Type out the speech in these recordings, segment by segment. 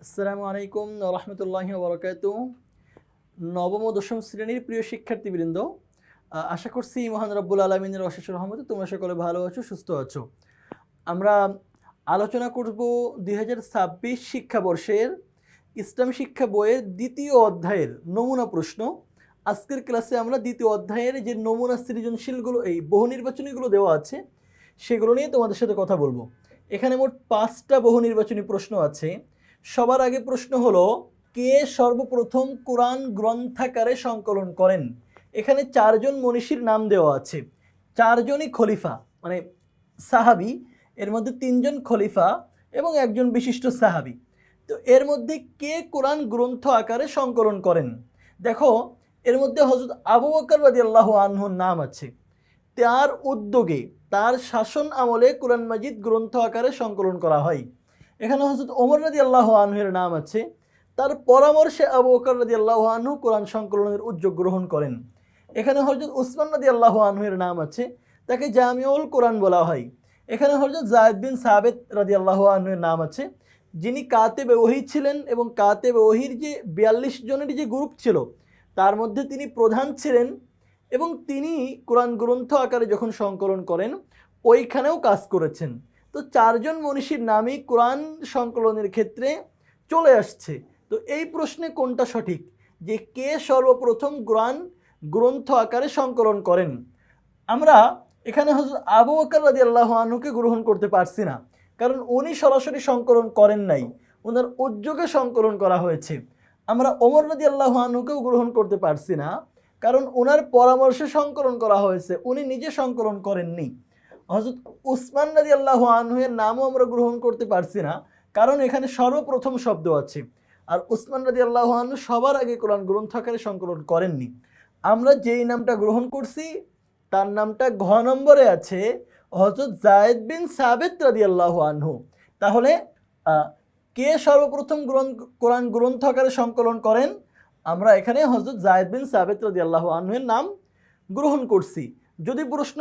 আসসালামু আলাইকুম রহমতুল্লাহি ওবরাকাতুহু। নবম ও দশম শ্রেণীর প্রিয় শিক্ষার্থীবৃন্দ, আশা করছি মহান রব্বুল আলমিনের অশেষ রহমতে তোমরা সকলে ভালো আছো, সুস্থ আছো। আমরা আলোচনা করব 2026 শিক্ষাবর্ষের ইসলাম শিক্ষা বইয়ের দ্বিতীয় অধ্যায়ের নমুনা প্রশ্ন। আজকের ক্লাসে আমরা দ্বিতীয় অধ্যায়ের যে নমুনা সৃজনশীলগুলো, এই বহু নির্বাচনীগুলো দেওয়া আছে, সেগুলো নিয়ে তোমাদের সাথে কথা বলবো। এখানে মোট 5টা বহু নির্বাচনী প্রশ্ন আছে। সবার আগে প্রশ্ন হলো, কে সর্বপ্রথম কোরআন গ্রন্থাকারে সংকলন করেন? এখানে 4জন মনীষীর নাম দেওয়া আছে। 4জনই খলিফা, মানে সাহাবি। এর মধ্যে 3জন খলিফা এবং একজন বিশিষ্ট সাহাবি। তো এর মধ্যে কে কোরআন গ্রন্থ আকারে সংকলন করেন? দেখো, এর মধ্যে হযরত আবু বকর রাদিয়াল্লাহু আনহুর নাম আছে। তার উদ্যোগে, তার শাসন আমলে কোরআন মাজিদ গ্রন্থ আকারে সংকলন করা হয়। এখানে হযরত ওমর রাদিয়াল্লাহু আনহুর নাম আছে। তার পরামর্শে আবু বকর রাদিয়াল্লাহু আনহু কোরআন সংকলনের উদ্যোগ গ্রহণ করেন। এখানে হযরত উসমান রাদিয়াল্লাহু আনহুর নাম আছে, তাকে জামিউল কোরআন বলা হয়। এখানে হযরত যায়েদ বিন সাবিত রাদিয়াল্লাহু আনহুর নাম আছে, যিনি কাতেবে ওহী ছিলেন এবং কাতেবে ওহীর যে 42 জনের যে গ্রুপ ছিল তার মধ্যে তিনি প্রধান ছিলেন, এবং তিনি কোরআন গ্রন্থ আকারে যখন সংকলন করেন ওইখানেও কাজ করেছেন। তো 4জন মনীষীর নামই কোরআন সংকলনের ক্ষেত্রে চলে আসছে। তো এই প্রশ্নে কোনটা সঠিক, যে কে সর্বপ্রথম কোরআন গ্রন্থ আকারে সংকলন করেন? আমরা এখানে হযরত আবু বকর রাদিয়াল্লাহু আনহুকে গ্রহণ করতে পারছি না, কারণ উনি সরাসরি সংকলন করেন নাই, ওনার উদ্যোগে সংকলন করা হয়েছে। আমরা ওমর রাদিয়াল্লাহু আনহুকেও গ্রহণ করতে পারছি না, কারণ ওনার পরামর্শে সংকলন করা হয়েছে, উনি নিজে সংকলন করেননি। হযরত উসমান রাদিয়াল্লাহু আনহুর নামও আমরা গ্রহণ করতে পারছি না, কারণ এখানে সর্বপ্রথম শব্দ আছে, আর উসমান রাদিয়াল্লাহু আনহু সবার আগে কোরআন গ্রন্থ আকারে সংকলন করেননি। আমরা যেই নামটা গ্রহণ করছি তার নামটা ঘ নম্বরে আছে, হযরত যায়েদ বিন সাবিত রাদিয়াল্লাহু আনহু। তাহলে কে সর্বপ্রথম কোরআন গ্রন্থ আকারে সংকলন করেন? আমরা এখানে হযরত যায়েদ বিন সাবিত রাদিয়াল্লাহু আনহুর নাম গ্রহণ করছি। যদি প্রশ্ন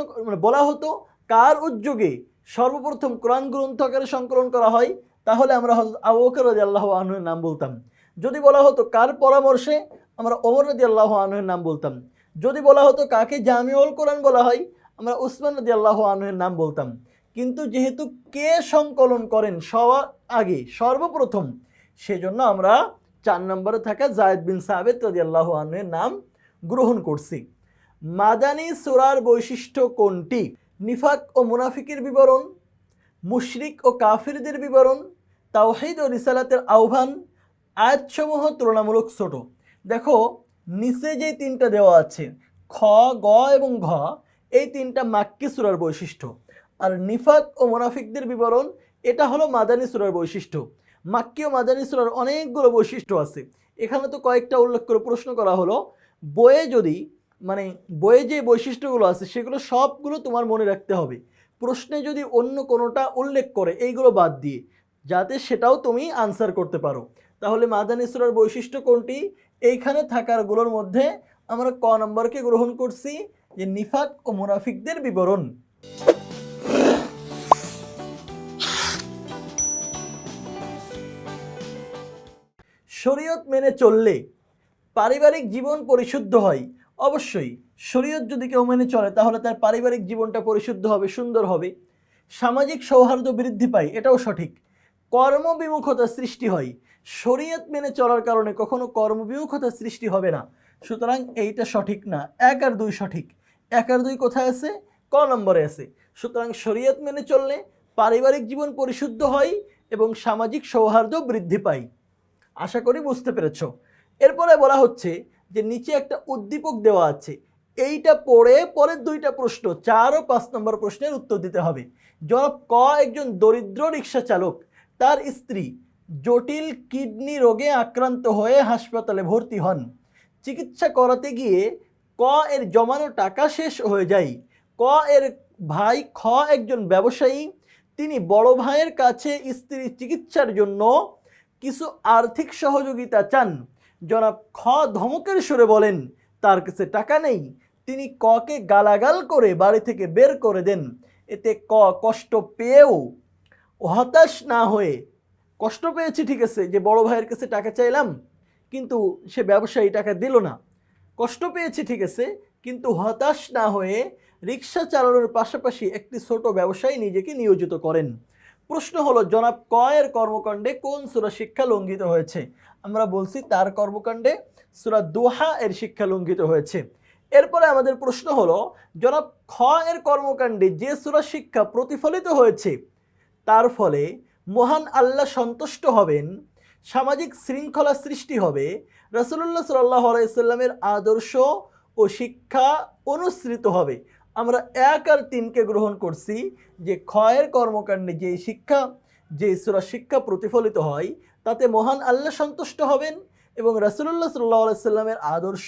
বলা হতো কার উদ্যোগে সর্বপ্রথম কোরআন গ্রন্থ আকারে সংকলন করা হয়, তাহলে আমরা হযরত আবু বকর রাদিয়াল্লাহু আনহুর নাম বলতাম। যদি বলা হতো কার পরামর্শে, আমরা ওমর রাদিয়াল্লাহু আনহুর নাম বলতাম। যদি বলা হতো কাকে জামিউল কোরআন বলা হয়, আমরা উসমান রাদিয়াল্লাহু আনহুর নাম বলতাম। কিন্তু যেহেতু কে সংকলন করেন সবার আগে সর্বপ্রথম, সেজন্য আমরা 4 নম্বরে থাকা যায়েদ বিন সাবিত রাদিয়াল্লাহু আনহুর নাম গ্রহণ করছি। মাদানী সূরার বৈশিষ্ট্য কোনটি? নিফাক ও মুনাফিকের বিবরণ, মুশরিক ও কাফিরদের বিবরণ, তাওহীদ ও রিসালাতের আহ্বান, আয়াতসমূহ তুলনামূলক ছোট। দেখো, নিচে যে 3টা দেওয়া আছে, খ, গ এবং ঘ, এই 3টা মাক্কি সূরার বৈশিষ্ট্য। আর নিফাক ও মুনাফিকদের বিবরণ, এটা হলো মাদানী সূরার বৈশিষ্ট্য। মাক্কি ও মাদানী সূরার অনেকগুলো বৈশিষ্ট্য আছে, এখানে তো কয়েকটা উল্লেখ করে প্রশ্ন করা হলো। বইয়ে যদি বইয়ে যে বৈশিষ্ট্যগুলো আছে সেগুলো সবগুলো তোমার মনে রাখতে হবে। প্রশ্নে যদি অন্য কোনোটা উল্লেখ করে এইগুলো বাদ দিয়ে, যাতে সেটাও তুমি আনসার করতে পারো। তাহলে মাদানী সূরার বৈশিষ্ট্য কোনটি? এইখানে থাকারগুলোর মধ্যে আমরা ক নম্বরকে গ্রহণ করছি, যে নিফাক ও মুনাফিকদের বিবরণ। শরীয়ত মেনে চললে পারিবারিক জীবন পরিশুদ্ধ হয়। অবশ্যই শরীয়ত যদি কেউ মেনে চলে তাহলে তার পারিবারিক জীবনটা পরিশুদ্ধ হবে, সুন্দর হবে। সামাজিক সৌহার্দ্য বৃদ্ধি পায়, এটাও সঠিক। কর্মবিমুখতা সৃষ্টি হয়, শরীয়ত মেনে চলার কারণে কখনো কর্মবিমুখতা সৃষ্টি হবে না। সুতরাং এইটা সঠিক না। 1 আর 2 সঠিক। 1 আর 2 কোথায় আছে? ক নম্বরে আছে। সুতরাং শরীয়ত মেনে চললে পারিবারিক জীবন পরিশুদ্ধ হয় এবং সামাজিক সৌহার্দ্য বৃদ্ধি পায়। আশা করি বুঝতে পেরেছ। এরপরে বলা হচ্ছে যে নিচে একটা উদ্দীপক দেওয়া আছে, এইটা পড়ে পরের 2টা প্রশ্ন 4 ও 5 নম্বর প্রশ্নের উত্তর দিতে হবে। জনাব ক একজন দরিদ্র রিক্সা চালক, তার স্ত্রী জটিল কিডনি রোগে আক্রান্ত হয়ে হাসপাতালে ভর্তি হন। চিকিৎসা করাতে গিয়ে ক এর জমানো টাকা শেষ হয়ে যায়। ক এর ভাই খ একজন ব্যবসায়ী, তিনি বড় ভাইয়ের কাছে স্ত্রীর চিকিৎসার জন্য কিছু আর্থিক সহযোগিতা চান। জনাব খ ধমকের সুরে বলেন তার কাছে টাকা নেই। তিনি ককে গালাগাল করে বাড়ি থেকে বের করে দেন। এতে ক কষ্ট পেয়েও হতাশ না হয়ে কষ্ট পেয়েছি ঠিক আছে, যে বড় ভাইয়ের কাছে টাকা চাইলাম কিন্তু সে ব্যবসায়ী টাকা দিল না। কষ্ট পেয়েছি ঠিক আছে, কিন্তু হতাশ না হয়ে রিক্সা চালানোর পাশাপাশি একটি ছোট ব্যবসায়ী নিজেকে নিয়োজিত করেন। প্রশ্ন হলো, জনাব কয়ের কর্মকাণ্ডে কোন সূরা শিক্ষা লঙ্ঘিত হয়েছে? আমরা বলছি তার কর্মকাণ্ডে সূরা দোহা এর শিক্ষা লঙ্ঘিত হয়েছে। এরপরে আমাদের প্রশ্ন হলো, জনাব খ এর কর্মকাণ্ডে যে সূরা শিক্ষা প্রতিফলিত হয়েছে তার ফলে মহান আল্লাহ সন্তুষ্ট হবেন, সামাজিক শৃঙ্খলা সৃষ্টি হবে, রাসূলুল্লাহ সাল্লাল্লাহু আলাইহি সাল্লামের আদর্শ ও শিক্ষা অনুসৃত হবে। আমরা 1 আর 3কে গ্রহণ করছি যে ক্ষয়ের কর্মকাণ্ডে যে সূরা শিক্ষা প্রতিফলিত হয় তাতে মহান আল্লাহ সন্তুষ্ট হবেন এবং রাসূলুল্লাহ সাল্লাল্লাহু আলাইহি সাল্লামের আদর্শ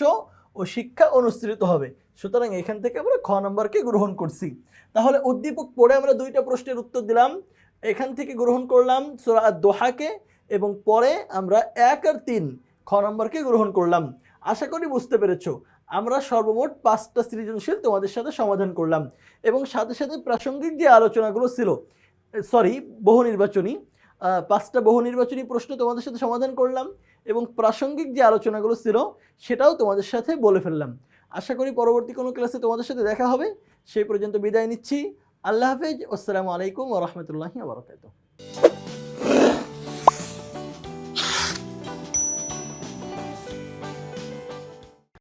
ও শিক্ষা অনুসৃত হবে। সুতরাং এখান থেকে আমরা খ নম্বরকে গ্রহণ করছি। তাহলে উদ্দীপক পড়ে আমরা 2টা প্রশ্নের উত্তর দিলাম। এখান থেকে গ্রহণ করলাম সূরা আদ-দোহাকে এবং পরে আমরা 1 আর 3 খ নম্বরকে গ্রহণ করলাম। আশা করি বুঝতে পেরেছো। আমরা সর্বমোট 5টা সৃজনশীল তোমাদের সাথে সমাধান করলাম এবং সাথে সাথে প্রাসঙ্গিক যে আলোচনাগুলো ছিল, বহু নির্বাচনী 5টা বহু নির্বাচনী প্রশ্ন তোমাদের সাথে সমাধান করলাম এবং প্রাসঙ্গিক যে আলোচনাগুলো ছিল সেটাও তোমাদের সাথে বলে ফেললাম। আশা করি পরবর্তী কোনো ক্লাসে তোমাদের সাথে দেখা হবে। সেই পর্যন্ত বিদায় নিচ্ছি। আল্লাহ হাফেজ। আসসালামু আলাইকুম ওয়া রাহমাতুল্লাহি ওয়া বারাকাতুহু।